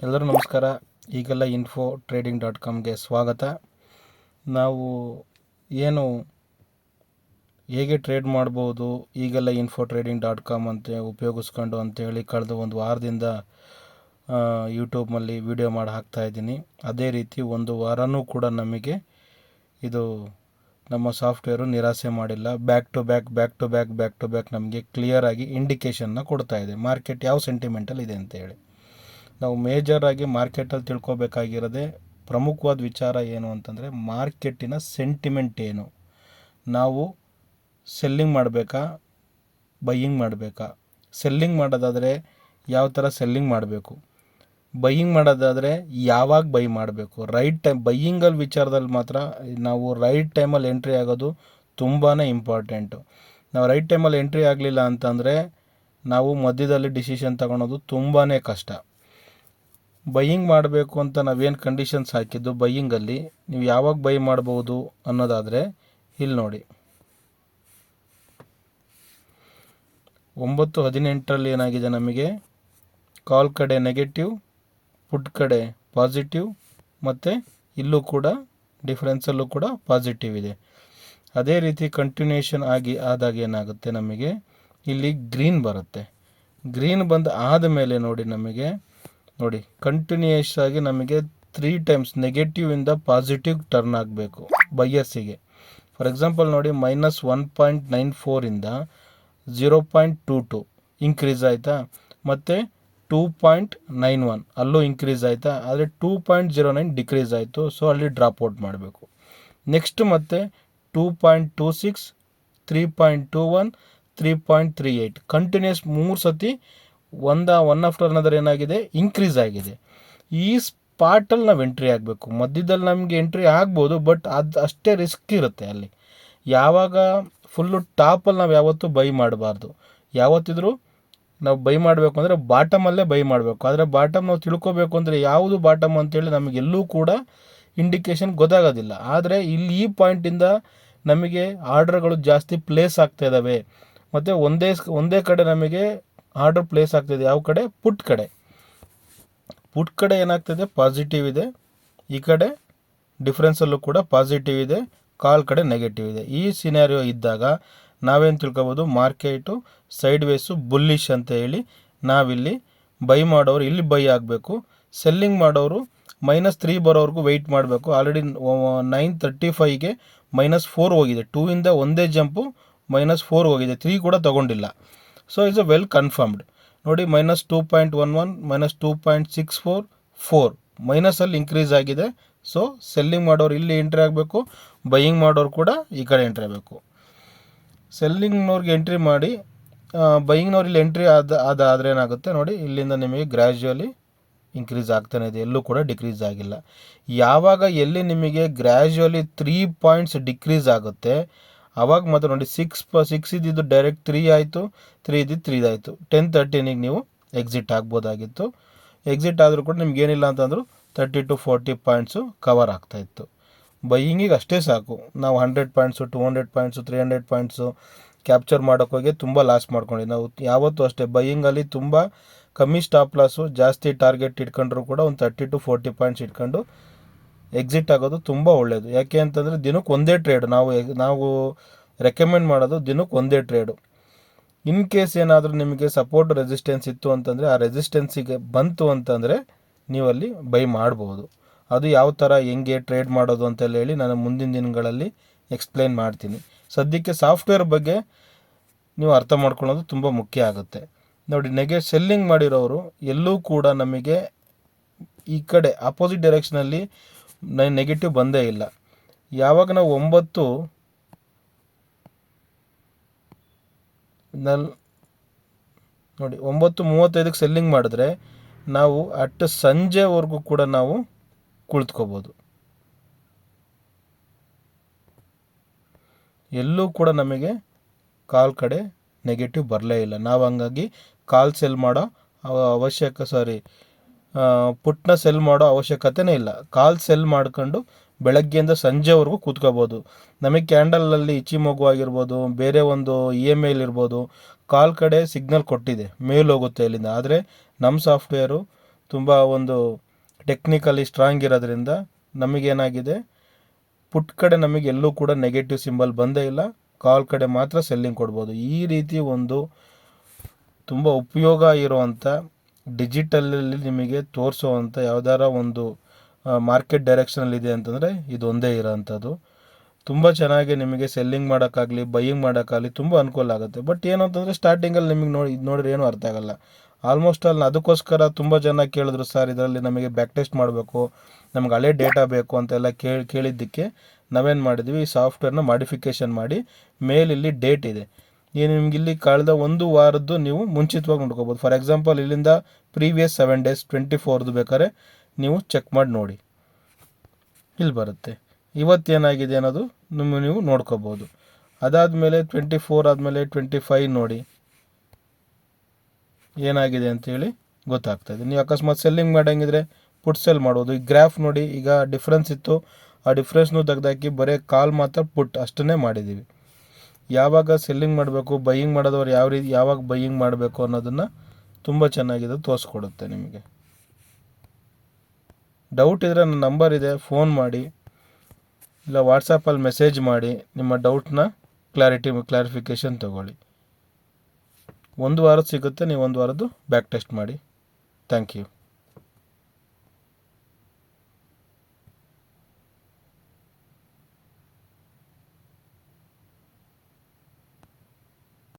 ಎಲ್ಲರೂ ನಮಸ್ಕಾರ. ಈಗೆಲ್ಲ info trading.comಗೆ ಸ್ವಾಗತ. ನಾವು ಏನು ಹೇಗೆ ಟ್ರೇಡ್ ಮಾಡ್ಬೋದು ಈಗೆಲ್ಲ info trading.com ಅಂತ ಉಪಯೋಗಿಸ್ಕೊಂಡು ಅಂತೇಳಿ ಕಳೆದ ಒಂದು ವಾರದಿಂದ ಯೂಟ್ಯೂಬ್ನಲ್ಲಿ ವಿಡಿಯೋ ಮಾಡಿ ಹಾಕ್ತಾ ಇದ್ದೀನಿ. ಅದೇ ರೀತಿ ಒಂದು ವಾರನೂ ಕೂಡ ನಮಗೆ ಇದು ನಮ್ಮ ಸಾಫ್ಟ್ವೇರು ನಿರಾಸೆ ಮಾಡಿಲ್ಲ. ಬ್ಯಾಕ್ ಟು ಬ್ಯಾಕ್ ನಮಗೆ ಕ್ಲಿಯರ್ ಆಗಿ ಇಂಡಿಕೇಷನ್ನ ಕೊಡ್ತಾ ಇದೆ ಮಾರ್ಕೆಟ್ ಯಾವ ಸೆಂಟಿಮೆಂಟಲ್ಲಿ ಇದೆ ಅಂತೇಳಿ. ನಾವು ಮೇಜರಾಗಿ ಮಾರ್ಕೆಟಲ್ಲಿ ತಿಳ್ಕೊಬೇಕಾಗಿರೋದೇ ಪ್ರಮುಖವಾದ ವಿಚಾರ ಏನು ಅಂತಂದರೆ ಮಾರ್ಕೆಟಿನ ಸೆಂಟಿಮೆಂಟ್ ಏನು. ನಾವು ಸೆಲ್ಲಿಂಗ್ ಮಾಡಬೇಕಾ ಬೈಯಿಂಗ್ ಮಾಡಬೇಕಾ? ಸೆಲ್ಲಿಂಗ್ ಮಾಡೋದಾದರೆ ಯಾವ ಥರ ಸೆಲ್ಲಿಂಗ್ ಮಾಡಬೇಕು, ಬೈಯಿಂಗ್ ಮಾಡೋದಾದರೆ ಯಾವಾಗ ಬೈ ಮಾಡಬೇಕು, ರೈಟ್ ಟೈಮ್ ಬೈಯಿಂಗಲ್ಲಿ ವಿಚಾರದಲ್ಲಿ ಮಾತ್ರ ನಾವು ರೈಟ್ ಟೈಮಲ್ಲಿ ಎಂಟ್ರಿ ಆಗೋದು ತುಂಬಾ ಇಂಪಾರ್ಟೆಂಟು. ನಾವು ರೈಟ್ ಟೈಮಲ್ಲಿ ಎಂಟ್ರಿ ಆಗಲಿಲ್ಲ ಅಂತಂದರೆ ನಾವು ಮಧ್ಯದಲ್ಲಿ ಡಿಸಿಷನ್ ತಗೊಳೋದು ತುಂಬಾ ಕಷ್ಟ. ಬೈಯಿಂಗ್ ಮಾಡಬೇಕು ಅಂತ ನಾವೇನು ಕಂಡೀಷನ್ಸ್ ಹಾಕಿದ್ದು ಬೈಯಿಂಗಲ್ಲಿ ನೀವು ಯಾವಾಗ ಬೈ ಮಾಡ್ಬೋದು ಅನ್ನೋದಾದರೆ ಇಲ್ಲಿ ನೋಡಿ, 9:18 ಏನಾಗಿದೆ, ನಮಗೆ ಕಾಲ್ ಕಡೆ ನೆಗೆಟಿವ್, ಪುಟ್ ಕಡೆ ಪಾಸಿಟಿವ್, ಮತ್ತು ಇಲ್ಲೂ ಕೂಡ ಡಿಫ್ರೆನ್ಸಲ್ಲೂ ಕೂಡ ಪಾಸಿಟಿವ್ ಇದೆ. ಅದೇ ರೀತಿ ಕಂಟಿನ್ಯೂಷನ್ ಆದಾಗ ಏನಾಗುತ್ತೆ, ನಮಗೆ ಇಲ್ಲಿ ಗ್ರೀನ್ ಬರುತ್ತೆ. ಗ್ರೀನ್ ಬಂದು ಆದಮೇಲೆ ನೋಡಿ ಕಂಟಿನ್ಯೂಯಸ್ ಆಗಿ ನಮಗೆ 3 ಟೈಮ್ಸ್ ನೆಗೆಟಿವಿಂದ ಪಾಸಿಟಿವ್ ಟರ್ನ್ ಆಗಬೇಕು ಬೈಯರ್ಸಿಗೆ. ಫಾರ್ ಎಕ್ಸಾಂಪಲ್ ನೋಡಿ, -1.94ಇಂದ 0.22 ಇನ್ಕ್ರೀಸ್ ಆಯಿತಾ, ಮತ್ತು 2.91 ಅಲ್ಲೂ ಇನ್ಕ್ರೀಸ್ ಆಯಿತಾ, ಆದರೆ 2.09 ಡಿಕ್ರೀಸ್ ಆಯಿತು. ಸೊ ಅಲ್ಲಿ ಡ್ರಾಪ್ಔಟ್ ಮಾಡಬೇಕು. ನೆಕ್ಸ್ಟ್ ಮತ್ತೆ 2.26, 3.21, 3.38 ಕಂಟಿನ್ಯೂಸ್ 3 ಸತಿ ಒನ್ ಆಫ್ಟರ್ ಅನದರ್ ಏನಾಗಿದೆ, ಇನ್ಕ್ರೀಸ್ ಆಗಿದೆ. ಈ ಸ್ಪಾಟಲ್ಲಿ ನಾವು ಎಂಟ್ರಿ ಆಗಬೇಕು. ಮಧ್ಯದಲ್ಲಿ ನಮಗೆ ಎಂಟ್ರಿ ಆಗ್ಬೋದು, ಬಟ್ ಅದು ಅಷ್ಟೇ ರಿಸ್ಕ್ ಇರುತ್ತೆ ಅಲ್ಲಿ. ಯಾವಾಗ ಫುಲ್ಲು ಟಾಪಲ್ಲಿ ನಾವು ಯಾವತ್ತೂ ಬೈ ಮಾಡಬಾರ್ದು. ಯಾವತ್ತಿದ್ರೂ ನಾವು ಬೈ ಮಾಡಬೇಕು ಅಂದರೆ ಬಾಟಮಲ್ಲೇ ಬೈ ಮಾಡಬೇಕು. ಆದರೆ ಬಾಟಮ್ ನಾವು ತಿಳ್ಕೊಬೇಕು ಅಂದರೆ ಯಾವುದು ಬಾಟಮ್ ಅಂತೇಳಿ ನಮಗೆಲ್ಲೂ ಕೂಡ ಇಂಡಿಕೇಷನ್ ಗೊತ್ತಾಗೋದಿಲ್ಲ. ಆದರೆ ಇಲ್ಲಿ ಈ ಪಾಯಿಂಟಿಂದ ನಮಗೆ ಆರ್ಡರ್ಗಳು ಜಾಸ್ತಿ ಪ್ಲೇಸ್ ಆಗ್ತಾ ಇದ್ದಾವೆ, ಮತ್ತು ಒಂದೇ ಕಡೆ ನಮಗೆ ಆರ್ಡರ್ ಪ್ಲೇಸ್ ಆಗ್ತಿದೆ. ಯಾವ ಕಡೆ? ಪುಟ್ ಕಡೆ ಏನಾಗ್ತಿದೆ, ಪಾಸಿಟಿವ್ ಇದೆ. ಈ ಕಡೆ ಡಿಫ್ರೆನ್ಸಲ್ಲೂ ಕೂಡ ಪಾಸಿಟಿವ್ ಇದೆ, ಕಾಲ್ ಕಡೆ ನೆಗೆಟಿವ್ ಇದೆ. ಈ ಸಿನಾರಿಯೋ ಇದ್ದಾಗ ನಾವೇನು ತಿಳ್ಕೊಬೋದು, ಮಾರ್ಕೆಟು ಸೈಡ್ ವೇಸು ಬುಲ್ಲಿಶ್ ಅಂತ ಹೇಳಿ ನಾವಿಲ್ಲಿ ಬೈ ಮಾಡೋರು ಇಲ್ಲಿ ಬೈ ಆಗಬೇಕು. ಸೆಲ್ಲಿಂಗ್ ಮಾಡೋರು -3 ಬರೋವರೆಗೂ ವೆಯ್ಟ್ ಮಾಡಬೇಕು. ಆಲ್ರೆಡಿ 9:35ಗೆ -4 ಹೋಗಿದೆ. 2ಇಂದ ಒಂದೇ ಜಂಪು -4 ಹೋಗಿದೆ, 3 ಕೂಡ ತೊಗೊಂಡಿಲ್ಲ. So it's a well confirmed. ನೋಡಿ, -2.11, -2.64, 4 ಮೈನಸಲ್ಲಿ ಇನ್ಕ್ರೀಸ್ ಆಗಿದೆ. ಸೊ ಸೆಲ್ಲಿಂಗ್ ಮಾಡೋರು ಇಲ್ಲಿ ಎಂಟ್ರಿ ಆಗಬೇಕು, ಬೈಯಿಂಗ್ ಮಾಡೋರು ಕೂಡ ಈ ಕಡೆ ಎಂಟ್ರಿ ಆಗಬೇಕು. ಸೆಲ್ಲಿಂಗ್ನವ್ರಿಗೆ ಎಂಟ್ರಿ ಮಾಡಿ ಬೈಯಿಂಗ್ನವ್ರು ಇಲ್ಲಿ ಎಂಟ್ರಿ ಆದರೆ ಏನಾಗುತ್ತೆ ನೋಡಿ, ಇಲ್ಲಿಂದ ನಿಮಗೆ ಗ್ರ್ಯಾಜುಯಲಿ ಇನ್ಕ್ರೀಸ್ ಆಗ್ತಾನೆ ಇದೆ, ಎಲ್ಲೂ ಕೂಡ ಡಿಕ್ರೀಸ್ ಆಗಿಲ್ಲ. ಯಾವಾಗ ಎಲ್ಲಿ ನಿಮಗೆ ಗ್ರ್ಯಾಜುಯಲಿ 3 ಪಾಯಿಂಟ್ಸ್ ಡಿಕ್ರೀಸ್ ಆಗುತ್ತೆ ಅವಾಗ ಮಾತ್ರ ನೋಡಿ, 6 ಇದ್ದಿದ್ದು ಡೈರೆಕ್ಟ್ 3 ಆಯಿತು, 3 ಇದ್ದಿದ್ದು 3 ಆಯಿತು. 10:13ಗೆ ನೀವು ಎಕ್ಸಿಟ್ ಆಗ್ಬೋದಾಗಿತ್ತು. ಎಕ್ಸಿಟ್ ಆದರೂ ಕೂಡ ನಿಮ್ಗೆ ಏನಿಲ್ಲ ಅಂತಂದರೂ 30 to 40 ಪಾಯಿಂಟ್ಸು ಕವರ್ ಆಗ್ತಾಯಿತ್ತು. ಬೈಯಿಂಗಿಗೆ ಅಷ್ಟೇ ಸಾಕು. ನಾವು 100 ಪಾಯಿಂಟ್ಸು, 200 ಪಾಯಿಂಟ್ಸು, 300 ಪಾಯಿಂಟ್ಸು ಕ್ಯಾಪ್ಚರ್ ಮಾಡೋಕ್ಕೋಗಿ ತುಂಬ ಲಾಸ್ ಮಾಡ್ಕೊಂಡು ನಾವು ಯಾವತ್ತೂ ಅಷ್ಟೇ ಬೈಯಿಂಗಲ್ಲಿ ತುಂಬ ಕಮ್ಮಿ ಸ್ಟಾಪ್ ಲಾಸು, ಜಾಸ್ತಿ ಟಾರ್ಗೆಟ್ ಇಟ್ಕೊಂಡ್ರು ಕೂಡ ಒಂದು 30 to 40 ಪಾಯಿಂಟ್ಸ್ ಇಟ್ಕೊಂಡು ಎಕ್ಸಿಟ್ ಆಗೋದು ತುಂಬ ಒಳ್ಳೆಯದು. ಯಾಕೆ ಅಂತಂದರೆ ದಿನಕ್ಕೆ ಒಂದೇ ಟ್ರೇಡು ನಾವು ರೆಕಮೆಂಡ್ ಮಾಡೋದು, ದಿನಕ್ಕೆ ಒಂದೇ ಟ್ರೇಡು. ಇನ್ ಕೇಸ್ ಏನಾದರೂ ನಿಮಗೆ ಸಪೋರ್ಟ್ ರೆಸಿಸ್ಟೆನ್ಸ್ ಇತ್ತು ಅಂತಂದರೆ ಆ ರೆಸಿಸ್ಟೆನ್ಸಿಗೆ ಬಂತು ಅಂತಂದರೆ ನೀವಲ್ಲಿ ಬೈ ಮಾಡ್ಬೋದು. ಅದು ಯಾವ ಥರ ಹೆಂಗೆ ಟ್ರೇಡ್ ಮಾಡೋದು ಅಂತೆಲ್ಲ ಹೇಳಿ ನಾನು ಮುಂದಿನ ದಿನಗಳಲ್ಲಿ ಎಕ್ಸ್ಪ್ಲೇನ್ ಮಾಡ್ತೀನಿ. ಸದ್ಯಕ್ಕೆ ಸಾಫ್ಟ್ವೇರ್ ಬಗ್ಗೆ ನೀವು ಅರ್ಥ ಮಾಡ್ಕೊಳ್ಳೋದು ತುಂಬ ಮುಖ್ಯ ಆಗುತ್ತೆ. ನೋಡಿ, ಸೆಲ್ಲಿಂಗ್ ಮಾಡಿರೋರು ಎಲ್ಲೂ ಕೂಡ ನಮಗೆ ಈ ಕಡೆ ಅಪೋಸಿಟ್ ಡೈರೆಕ್ಷನಲ್ಲಿ ನೆಗೆಟಿವ್ ಬಂದೇ ಇಲ್ಲ. ಯಾವಾಗ ನಾವು 9:35ಕ್ಕೆ ಸೆಲ್ಲಿಂಗ್ ಮಾಡಿದ್ರೆ ನಾವು ಸಂಜೆವರೆಗೂ ಕೂಡ ನಾವು ಕುಳಿತುಕೋಬೋದು. ಎಲ್ಲೂ ಕೂಡ ನಮಗೆ ಕಾಲ್ ಕಡೆ ನೆಗೆಟಿವ್ ಬರಲೇ ಇಲ್ಲ. ನಾವು ಹಂಗಾಗಿ ಸೆಲ್ ಮಾಡೋ ಪುಟ್ನ ಸೆಲ್ ಮಾಡೋ ಅವಶ್ಯಕತೆನೇ ಇಲ್ಲ. ಸೆಲ್ ಮಾಡ್ಕೊಂಡು ಬೆಳಗ್ಗೆಯಿಂದ ಸಂಜೆವರೆಗೂ ಕೂತ್ಕೋಬೋದು. ನಮಗೆ ಕ್ಯಾಂಡಲಲ್ಲಿ ಇಚಿಮೊಗು ಆಗಿರ್ಬೋದು, ಬೇರೆ ಒಂದು EMI ಇರ್ಬೋದು, ಕಾಲ್ ಕಡೆ ಸಿಗ್ನಲ್ ಕೊಟ್ಟಿದೆ, ಮೇಲ್ ಹೋಗುತ್ತೆ ಇಲ್ಲಿಂದ. ಆದರೆ ನಮ್ಮ ಸಾಫ್ಟ್ವೇರು ತುಂಬ ಒಂದು ಟೆಕ್ನಿಕಲಿ ಸ್ಟ್ರಾಂಗ್ ಇರೋದ್ರಿಂದ ನಮಗೇನಾಗಿದೆ, ಪುಟ್ ಕಡೆ ನಮಗೆ ಎಲ್ಲೂ ಕೂಡ ನೆಗೆಟಿವ್ ಸಿಂಬಲ್ ಬಂದೇ ಇಲ್ಲ, ಕಾಲ್ ಕಡೆ ಮಾತ್ರ ಸೆಲ್ಲಿಂಗ್ ಕೊಡ್ಬೋದು. ಈ ರೀತಿ ಒಂದು ತುಂಬ ಉಪಯೋಗ ಇರುವಂಥ ಡಿಜಿಟಲಲ್ಲಿ ನಿಮಗೆ ತೋರಿಸುವಂಥ ಯಾವ್ದಾರ ಒಂದು ಮಾರ್ಕೆಟ್ ಡೈರೆಕ್ಷನಲ್ಲಿ ಇದೆ ಅಂತಂದರೆ ಇದೊಂದೇ ಇರೋವಂಥದ್ದು. ತುಂಬ ಚೆನ್ನಾಗಿ ನಿಮಗೆ ಸೆಲ್ಲಿಂಗ್ ಮಾಡೋಕ್ಕಾಗಲಿ ಬೈಯಿಂಗ್ ಮಾಡೋಕ್ಕಾಗಲಿ ತುಂಬ ಅನುಕೂಲ ಆಗುತ್ತೆ. ಬಟ್ ಏನು ಅಂತಂದರೆ ಸ್ಟಾರ್ಟಿಂಗಲ್ಲಿ ನಿಮಗೆ ನೋಡಿದ್ರೆ ಏನೂ ಅರ್ಥ ಆಗಲ್ಲ. ಆಲ್ಮೋಸ್ಟ್ ಅಲ್ಲಿ ಅದಕ್ಕೋಸ್ಕರ ತುಂಬ ಜನ ಕೇಳಿದ್ರು, ಸರ್ ಇದರಲ್ಲಿ ನಮಗೆ ಬ್ಯಾಕ್ ಟೆಸ್ಟ್ ಮಾಡಬೇಕು, ನಮ್ಗೆ ಹಳೆ ಡೇಟಾ ಬೇಕು ಅಂತೆಲ್ಲ ಕೇಳಿದ್ದಕ್ಕೆ ನಾವೇನು ಮಾಡಿದ್ವಿ, ಈ ಸಾಫ್ಟ್ವೇರ್ನ ಮಾಡಿಫಿಕೇಷನ್ ಮಾಡಿ ಮೇಲಿಲ್ಲಿ ಡೇಟ್ ಇದೆ, ಈ ನಿಮ್ಗೆ ಇಲ್ಲಿ ಕಳೆದ 1 ವಾರದ್ದು ನೀವು ಮುಂಚಿತವಾಗಿ ನೋಡ್ಕೋಬೋದು. ಫಾರ್ ಎಕ್ಸಾಂಪಲ್ ಇಲ್ಲಿಂದ ಪ್ರೀವಿಯಸ್ 7 ಡೇಸ್ 24ದು ಬೇಕಾದ್ರೆ ನೀವು ಚೆಕ್ ಮಾಡಿ ನೋಡಿ, ಇಲ್ಲಿ ಬರುತ್ತೆ ಇವತ್ತೇನಾಗಿದೆ ಅನ್ನೋದು ನೀವು ನೋಡ್ಕೋಬೋದು. ಅದಾದಮೇಲೆ 24 ಆದಮೇಲೆ 25 ನೋಡಿ ಏನಾಗಿದೆ ಅಂತೇಳಿ ಗೊತ್ತಾಗ್ತದೆ. ನೀವು ಅಕಸ್ಮಾತ್ ಸೆಲ್ಲಿಂಗ್ ಮಾಡೋಂಗಿದ್ರೆ ಪುಟ್ ಸೆಲ್ ಮಾಡ್ಬೋದು. ಈ ಗ್ರಾಫ್ ನೋಡಿ, ಈಗ ಡಿಫ್ರೆನ್ಸ್ ಇತ್ತು, ಆ ಡಿಫ್ರೆನ್ಸ್ನು ತೆಗೆದಾಕಿ ಬರೀ ಕಾಲ್ ಮಾತ್ರ ಪುಟ್ ಅಷ್ಟನ್ನೇ ಮಾಡಿದ್ದೀವಿ. ಯಾವಾಗ ಸೆಲ್ಲಿಂಗ್ ಮಾಡಬೇಕು, ಬೈಯಿಂಗ್ ಮಾಡೋದವ್ರು ಯಾವಾಗ ಬೈಯಿಂಗ್ ಮಾಡಬೇಕು ಅನ್ನೋದನ್ನು ತುಂಬ ಚೆನ್ನಾಗಿದೆ ತೋರಿಸ್ಕೊಡುತ್ತೆ ನಿಮಗೆ. ಡೌಟ್ ಇದ್ದರೆ ನನ್ನ ನಂಬರ್ ಇದೆ, ಫೋನ್ ಮಾಡಿ, ಇಲ್ಲ ವಾಟ್ಸಪ್ಪಲ್ಲಿ ಮೆಸೇಜ್ ಮಾಡಿ ನಿಮ್ಮ ಡೌಟ್ನ ಕ್ಲಾರಿಫಿಕೇಷನ್ ತೊಗೊಳ್ಳಿ. 1 ವಾರದ್ದು ಸಿಗುತ್ತೆ, ನೀವು 1 ವಾರದ್ದು ಬ್ಯಾಕ್ ಟೆಸ್ಟ್ ಮಾಡಿ. Thank you.